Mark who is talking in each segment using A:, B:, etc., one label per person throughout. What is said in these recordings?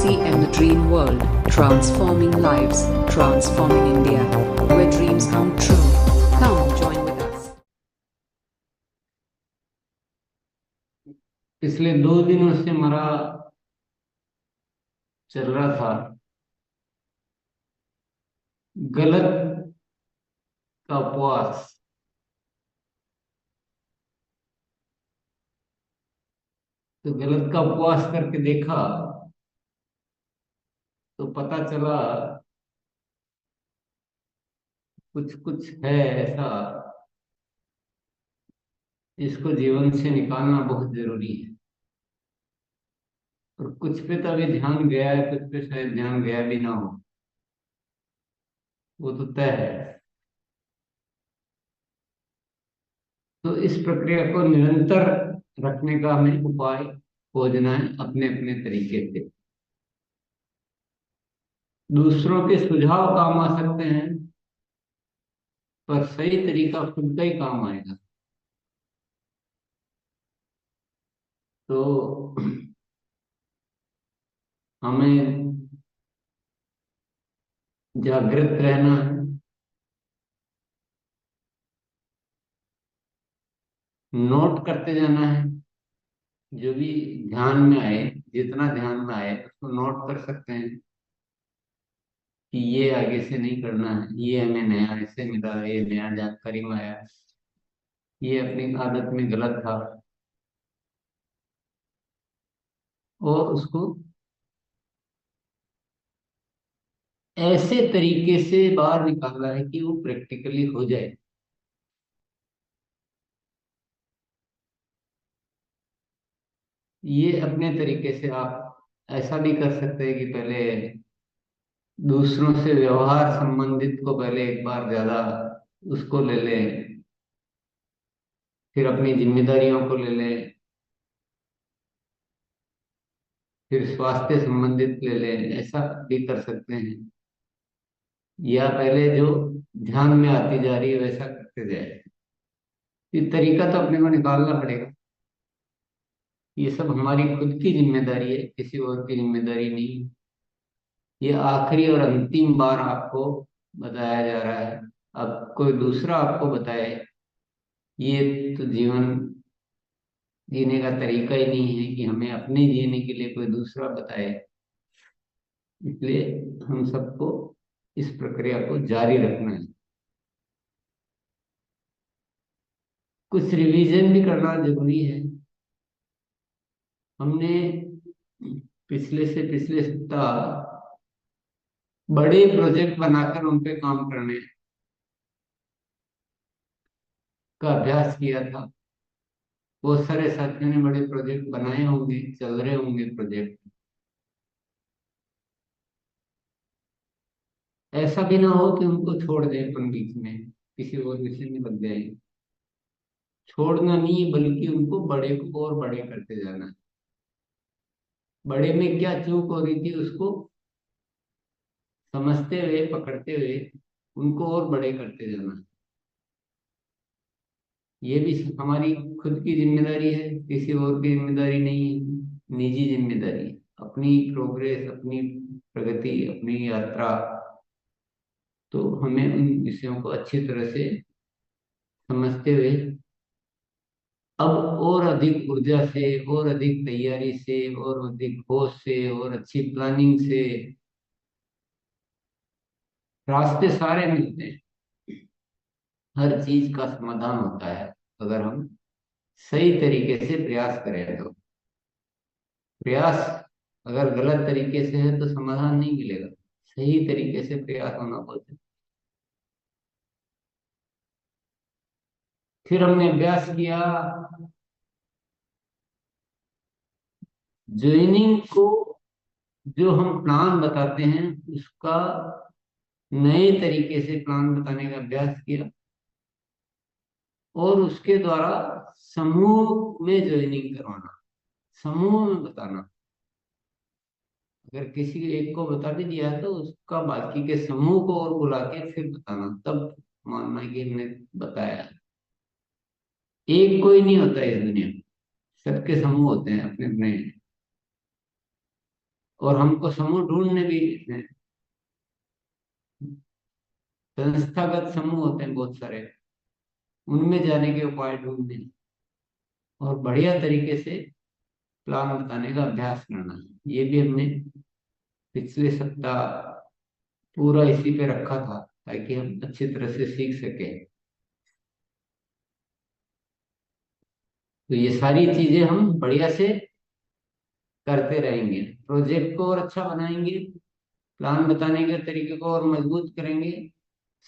A: DCM The Dream World, transforming lives, transforming India, where dreams come true. Come join with us.
B: पिछले 2 दिनों से मेरा चल रहा था गलत का उपवास। तो गलत का उपवास करके देखा तो पता चला कुछ कुछ है ऐसा, इसको जीवन से निकालना बहुत जरूरी है। और कुछ पे तो अभी ध्यान गया है, कुछ पे शायद ध्यान गया भी ना हो, वो तो तय है। तो इस प्रक्रिया को निरंतर रखने का हमें उपाय खोजना है अपने अपने तरीके से। दूसरों के सुझाव काम आ सकते हैं, पर सही तरीका खुद का ही काम आएगा। तो हमें जागृत रहना है, नोट करते जाना है। जो भी ध्यान में आए, जितना ध्यान में आए उसको नोट कर सकते हैं कि ये आगे से नहीं करना है, ये हमें नया ऐसे मिला, ये नया जानकारी में आया, ये अपनी आदत में गलत था, और उसको ऐसे तरीके से बाहर निकालना है कि वो प्रैक्टिकली हो जाए। ये अपने तरीके से आप ऐसा भी कर सकते हैं कि पहले दूसरों से व्यवहार संबंधित को पहले एक बार ज्यादा उसको ले लें, फिर अपनी जिम्मेदारियों को ले लें, फिर स्वास्थ्य संबंधित ले लें, ऐसा भी कर सकते हैं। या पहले जो ध्यान में आती जा रही है वैसा करते जाए। ये तरीका तो अपने को निकालना पड़ेगा। ये सब हमारी खुद की जिम्मेदारी है, किसी और की जिम्मेदारी नहीं है। ये आखिरी और अंतिम बार आपको बताया जा रहा है। अब कोई दूसरा आपको बताए, ये तो जीवन जीने का तरीका ही नहीं है कि हमें अपने जीने के लिए कोई दूसरा बताए। इसलिए हम सबको इस प्रक्रिया को जारी रखना है। कुछ रिवीजन भी करना जरूरी है। हमने पिछले से पिछले सप्ताह बड़े प्रोजेक्ट बनाकर उन पे काम करने का अभ्यास किया था। बहुत सारे साथियों ने बड़े प्रोजेक्ट बनाए होंगे, चल रहे होंगे प्रोजेक्ट। ऐसा भी ना हो कि उनको छोड़ दें अपन बीच में, किसी और विषय में लग जाए। छोड़ना नहीं, बल्कि उनको बड़े को और बड़े करते जाना है। बड़े में क्या चूक हो रही थी उसको समझते हुए, पकड़ते हुए उनको और बड़े करते जाना है। ये भी हमारी खुद की जिम्मेदारी है, किसी और की जिम्मेदारी नहीं है, निजी जिम्मेदारी है। अपनी प्रोग्रेस, अपनी प्रगति, अपनी यात्रा। तो हमें उन विषयों को अच्छी तरह से समझते हुए अब और अधिक ऊर्जा से, और अधिक तैयारी से, और अधिक होश से, और अच्छी प्लानिंग से रास्ते सारे मिलते हैं। हर चीज का समाधान होता है अगर हम सही तरीके से प्रयास करें तो। प्रयास अगर गलत तरीके से है तो समाधान नहीं मिलेगा। सही तरीके से प्रयास होना बहुत है। फिर हमने अभ्यास किया ज्वाइनिंग को। जो हम प्लान बताते हैं उसका नए तरीके से प्लान बताने का अभ्यास किया, और उसके द्वारा समूह में ज्वाइनिंग करवाना, समूह में बताना। अगर किसी एक को बता भी दिया तो उसका बाकी के समूह को और बुला के फिर बताना, तब मानना कि हमने बताया। एक कोई नहीं होता इस दुनिया में, सबके समूह होते हैं अपने अपने। और हमको समूह ढूंढने भी हैं। संस्थागत समूह होते हैं बहुत सारे, उनमें जाने के उपाय ढूंढने और बढ़िया तरीके से प्लान बताने का अभ्यास करना, ये भी हमने पिछले सप्ताह पूरा इसी पे रखा था, ताकि हम अच्छी तरह से सीख सके। तो ये सारी चीजें हम बढ़िया से करते रहेंगे, प्रोजेक्ट को और अच्छा बनाएंगे, प्लान बताने के तरीके को और मजबूत करेंगे,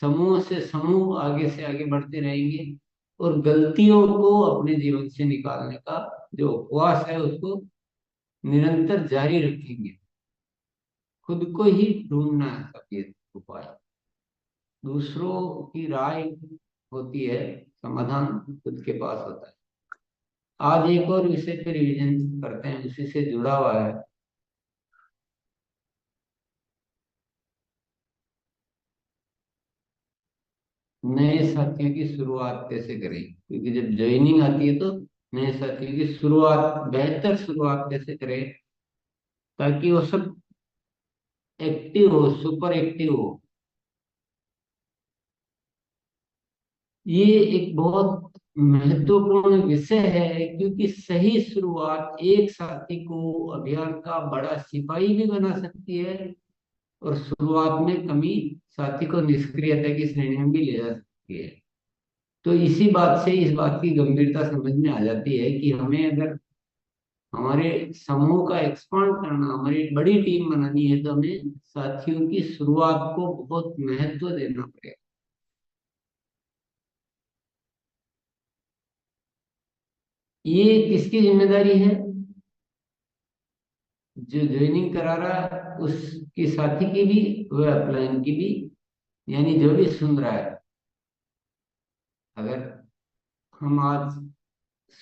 B: समूह से समूह आगे से आगे बढ़ते रहेंगे, और गलतियों को अपने जीवन से निकालने का जो उपवास है उसको निरंतर जारी रखेंगे। खुद को ही ढूंढना है सब ये उपाय, दूसरों की राय होती है, समाधान खुद के पास होता है। आज एक और विषय पे रिवीजन करते हैं, उसी से जुड़ा हुआ है। नए साथियों की शुरुआत कैसे करें, क्योंकि जब ज्वाइनिंग आती है तो नए साथियों की शुरुआत, बेहतर शुरुआत कैसे करें ताकि वो सब एक्टिव हो, सुपर एक्टिव हो। ये एक बहुत महत्वपूर्ण विषय है, क्योंकि सही शुरुआत एक साथी को अभियान का बड़ा सिपाही भी बना सकती है, और शुरुआत में कमी साथी को निष्क्रियता की श्रेणी में भी ले जा सकती है। तो इसी बात से इस बात की गंभीरता समझ में आ जाती है कि हमें अगर हमारे समूह का एक्सपांड करना, हमारी बड़ी टीम बनानी है, तो हमें साथियों की शुरुआत को बहुत महत्व देना पड़ेगा। ये किसकी जिम्मेदारी है? जो ज्वाइनिंग करा रहा है उसकी साथी की भी, वह अपलाइन की भी, यानी जो भी सुन रहा है। अगर हम आज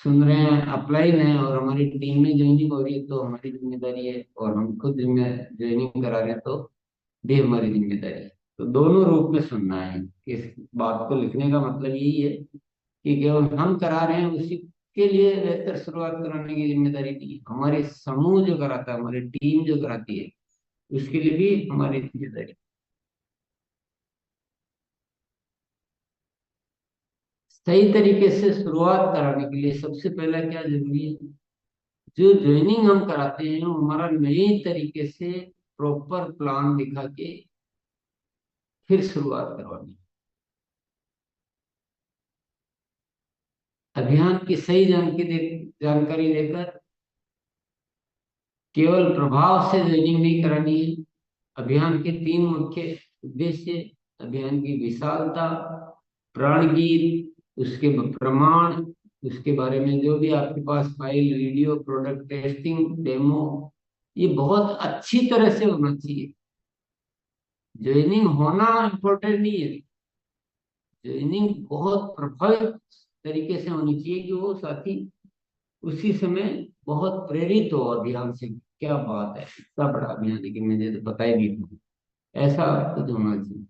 B: सुन रहे हैं, अपलाइन है, और हमारी टीम में ज्वाइनिंग हो रही है, तो हमारी जिम्मेदारी है, और हम खुद ज्वाइनिंग करा रहे हैं तो भी हमारी जिम्मेदारी है। तो दोनों रूप में सुनना है। इस बात को लिखने का मतलब यही है कि केवल हम करा रहे हैं उसी के लिए बेहतर शुरुआत कराने की जिम्मेदारी नहीं है, हमारे समूह जो कराता है, हमारी टीम जो कराती है, उसके लिए भी हमारी जिम्मेदारी। सही तरीके से शुरुआत कराने के लिए सबसे पहला क्या जरूरी है? जो ज्वाइनिंग हम कराते हैं वो हमारा नए तरीके से प्रॉपर प्लान दिखा के फिर शुरुआत करवानी। अभियान की सही जानकारी देकर केवल प्रभाव से ज्वाइनिंग नहीं करानी है। अभियान के तीन मुख्य उद्देश्य: अभियान की विशालता, प्राणगीत, उसके प्रमाण, उसके बारे में जो भी आपके पास file, video, product testing, demo, ये बहुत अच्छी तरह से होना चाहिए। ज्वाइनिंग होना इम्पोर्टेंट नहीं है, ज्वाइनिंग बहुत प्रभावित तरीके से होनी चाहिए कि वो साथी उसी समय बहुत प्रेरित हो अभियान से। क्या बात है, इतना बड़ा अभियान, लेकिन मुझे तो पता ही नहीं था। ऐसा कुछ होना चाहिए।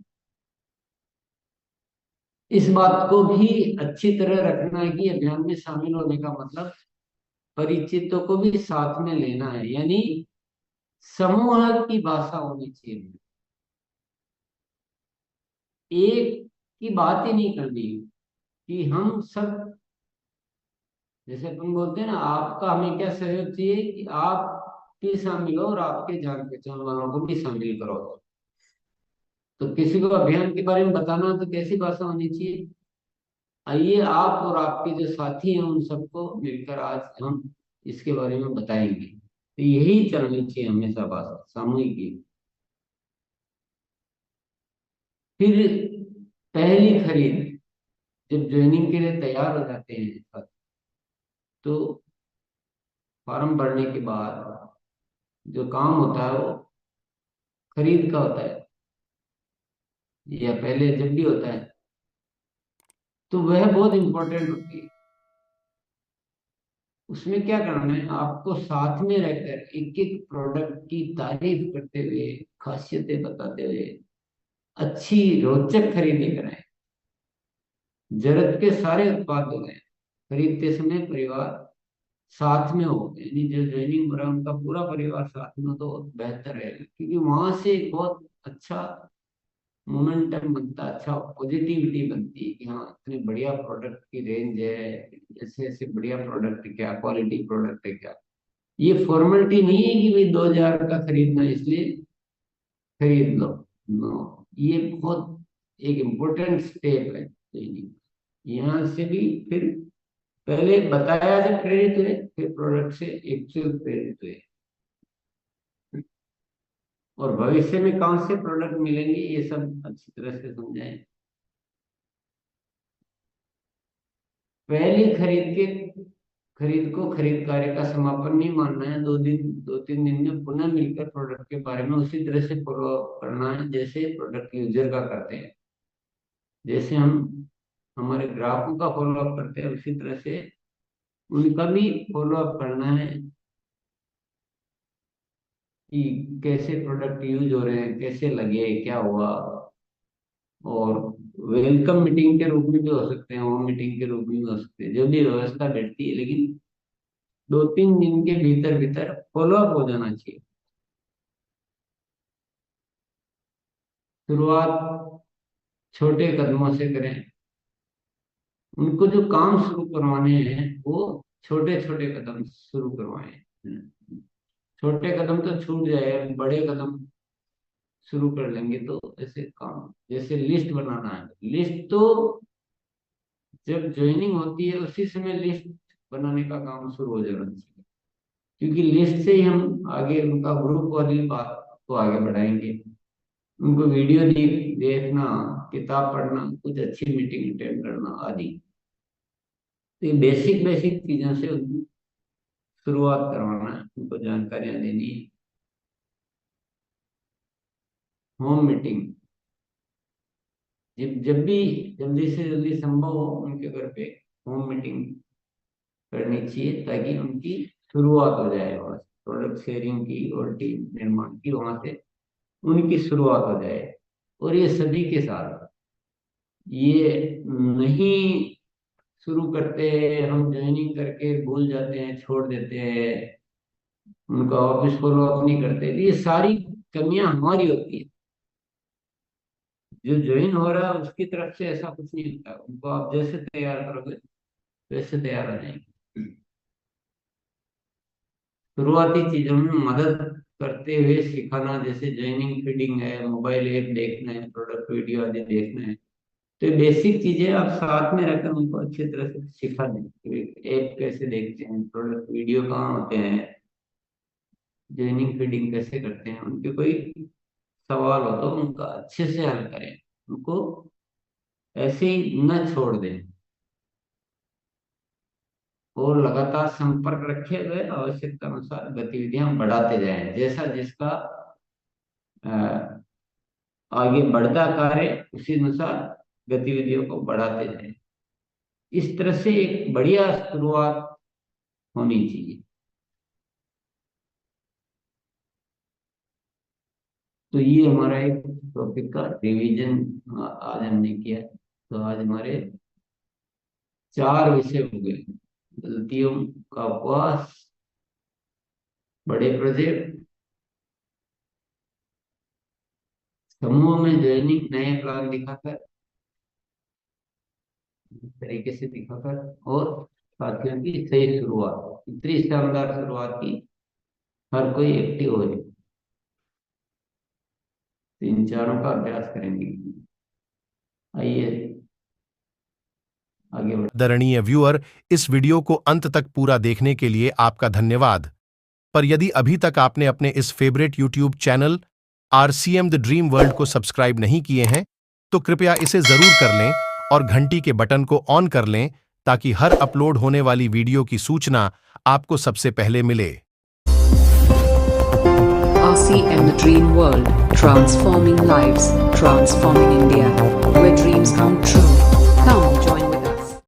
B: इस बात को भी अच्छी तरह रखना है कि अभियान में शामिल होने का मतलब परिचितों को भी साथ में लेना है, यानी समूह की भाषा होनी चाहिए। एक की बात ही नहीं करनी कि हम सब, जैसे अपन बोलते हैं ना, आपका हमें क्या सहयोग चाहिए कि आप भी शामिल हो और आपके जान पहचान वालों को भी शामिल करो। तो किसी को अभियान के बारे में बताना हो तो कैसी भाषा होनी चाहिए? आइए आप और आपके जो साथी हैं उन सबको मिलकर आज हम इसके बारे में बताएंगे। तो यही चलनी चाहिए हमेशा भाषा, सामूहिक की। फिर पहली खरीद, जब ज्वाइनिंग के लिए तैयार हो जाते हैं तो फॉर्म भरने के बाद जो काम होता है वो खरीद का होता है, या पहले जब भी होता है, तो वह बहुत इंपॉर्टेंट होती है। उसमें क्या करना है, आपको साथ में रहकर एक एक प्रोडक्ट की तारीफ करते हुए, खासियतें बताते हुए अच्छी रोचक खरीदी कराएं। जरूरत के सारे उत्पाद हो गए, खरीदते समय परिवार साथ में हो, यानी जो ज्वाइनिंग हो रहा है उनका पूरा परिवार साथ में हो तो बेहतर है, क्योंकि वहां से एक बहुत अच्छा मोमेंटम बनता है, अच्छा पॉजिटिविटी बनती है कि हाँ इतने बढ़िया प्रोडक्ट की रेंज है, ऐसे ऐसे बढ़िया प्रोडक्ट है, क्या क्वालिटी प्रोडक्ट है क्या। ये फॉर्मेलिटी नहीं है कि भाई 2000 का खरीदना है इसलिए खरीद लो। नो, ये बहुत एक इम्पोर्टेंट स्टेप है ट्रेनिंग। यहाँ से भी फिर पहले बताया जब प्रेरित हुए, फिर प्रोडक्ट से एक्चुअल प्रेरित हुए, और भविष्य में कौन से प्रोडक्ट मिलेंगे ये सब अच्छी तरह से समझाएं। पहली खरीद को खरीद कार्य का समापन नहीं मानना है, 2-3 दिन में पुनः मिलकर प्रोडक्ट के बारे में उसी तरह से फॉलो अप करना है जैसे प्रोडक्ट यूजर का करते हैं। जैसे हम हमारे ग्राहकों का फॉलो अप करते हैं उसी तरह से उनका भी फॉलो अप करना है कि कैसे प्रोडक्ट यूज हो रहे हैं, कैसे लगे, क्या हुआ। और वेलकम मीटिंग के रूप में भी हो सकते हैं, होम मीटिंग के रूप में भी हो सकते हैं, जो भी व्यवस्था बैठती है, लेकिन 2-3 दिन के भीतर भीतर फॉलो अप हो जाना चाहिए। शुरुआत छोटे कदमों से करें, उनको जो काम शुरू करवाने हैं वो छोटे छोटे कदम शुरू करवाएं। छोटे कदम तो छूट जाए, बड़े कदम शुरू कर लेंगे तो ऐसे काम, जैसे लिस्ट बनाना है, लिस्ट तो जब ज्वाइनिंग होती है उसी समय लिस्ट बनाने का काम शुरू हो जाना चाहिए, क्योंकि लिस्ट से ही हम आगे उनका ग्रुप वाली बात को आगे बढ़ाएंगे। उनको वीडियो देखना, किताब पढ़ना, कुछ अच्छी मीटिंग अटेंड करना आदि, तो ये बेसिक बेसिक चीजों से उनकी शुरुआत करवाना है, उनको जानकारियां देनी है। होम मीटिंग जब जब भी जल्दी से जल्दी संभव हो उनके घर पे होम मीटिंग करनी चाहिए, ताकि उनकी शुरुआत हो जाए, वहां से प्रोडक्ट शेयरिंग की और टीम निर्माण की वहां से उनकी शुरुआत हो जाए। और ये सभी के साथ, ये नहीं शुरू करते हैं हम ज्वाइनिंग करके भूल जाते हैं, छोड़ देते हैं, उनका ऑफिस फॉलो अप नहीं करते, ये सारी कमियां हमारी होती है। जो ज्वाइन हो रहा है उसकी तरफ से ऐसा कुछ नहीं होता, उनको आप जैसे तैयार करोगे वैसे तैयार हो जाएंगे। शुरुआती चीजों में मदद करते हुए सिखाना, जैसे ज्वाइनिंग फीडिंग है, मोबाइल ऐप देखना है, प्रोडक्ट वीडियो आदि देखना है, तो ये बेसिक चीजें आप साथ में रखकर उनको अच्छी तरह से सिखा दें। ऐप कैसे देखते हैं, प्रोडक्ट वीडियो कहाँ होते हैं, ज्वाइनिंग फीडिंग कैसे करते हैं, उनके कोई सवाल हो तो उनका अच्छे से हल करें, उनको ऐसे ही न छोड़ दें, और लगातार संपर्क रखे हुए आवश्यकता अनुसार गतिविधियां बढ़ाते जाएं, जैसा जिसका अ, आगे बढ़ता कार्य उसी अनुसार गतिविधियों को बढ़ाते जाएं। इस तरह से एक बढ़िया शुरुआत होनी चाहिए। तो ये हमारा एक टॉपिक का रिवीजन आज हमने किया। तो आज हमारे 4 विषय हो गए: गलतियों का उपवास, बड़े प्रोजेक्ट, समूह में ज्वाइनिंग, नए प्लान दिखाकर, इस तरीके से दिखाकर, और साथियों की सही शुरुआत, इतनी शानदार शुरुआत की हर कोई एक्टिव हो जाए। तो इन चारों का अभ्यास करेंगे। आइए आगे बढ़।
C: आदरणीय व्यूअर, इस वीडियो को अंत तक पूरा देखने के लिए आपका धन्यवाद। पर यदि अभी तक आपने अपने इस favourite YouTube channel RCM the dream world को सब्सक्राइब नहीं किए हैं, तो कृपया इसे जरूर कर लें और घंटी के बटन को ऑन कर लें, ताकि हर अपलोड होने वाली वीडियो की सूचना आपको सबसे पहले मिले।
A: RCM The Dream World, transforming lives, transforming India, where dreams come true.